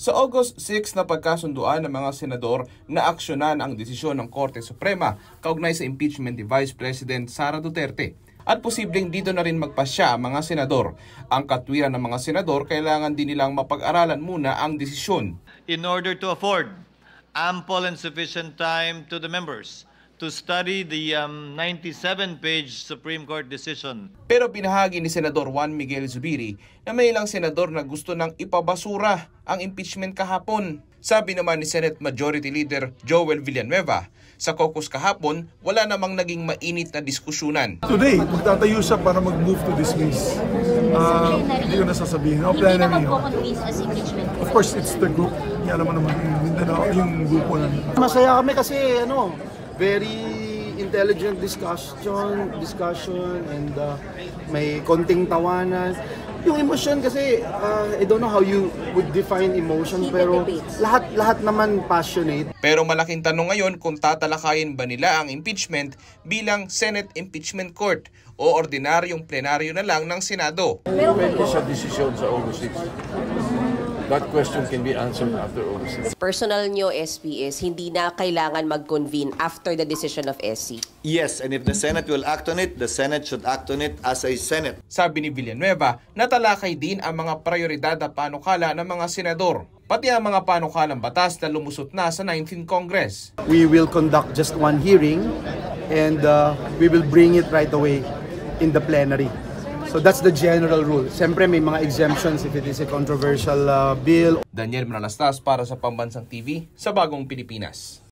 Sa August 6 na pagkasunduan ng mga senador na aksyonan ang desisyon ng Korte Suprema kaugnay sa impeachment ni Vice President Sara Duterte. At posibleng dito na rin magpasya ang mga senador. Ang katwiran ng mga senador, kailangan din nilang mapag-aralan muna ang desisyon. In order to afford ample and sufficient time to the members to study the 97-page Supreme Court decision. Pero pinahagi ni Senador Juan Miguel Zubiri na may ilang senador na gusto nang ipabasura ang impeachment kahapon. Sabi naman ni Senate Majority Leader Joel Villanueva, sa caucus kahapon, wala namang naging mainit na diskusyonan. Today, magtatayo siya para mag-move to dismiss. Hindi ko nasasabihin. Hindi na magpo-convince as impeachment. Of course, it's the group. Yan naman yung grupo na. Masaya kami kasi very intelligent discussion and may konting tawanan. Yung emotion kasi, I don't know how you would define emotion, pero lahat naman passionate. Pero malaking tanong ngayon kung tatalakayin ba nila ang impeachment bilang Senate Impeachment Court o ordinaryong plenaryo na lang ng Senado. Depende sa desisyon sa August 6. That question can be answered after August 6. Personal nyo, SP, is hindi na kailangan mag-convene after the decision of SC. Yes, and if the Senate will act on it, the Senate should act on it as a Senate. Sabi ni Villanueva, natalakay din ang mga prioridad at panukala ng mga senador, pati ang mga panukalang batas na lumusot na sa 19th Congress. We will conduct just one hearing and we will bring it right away in the plenary. So that's the general rule. Siyempre may mga exemptions if it is a controversial bill. Daniel Manalastas para sa Pambansang TV sa Bagong Pilipinas.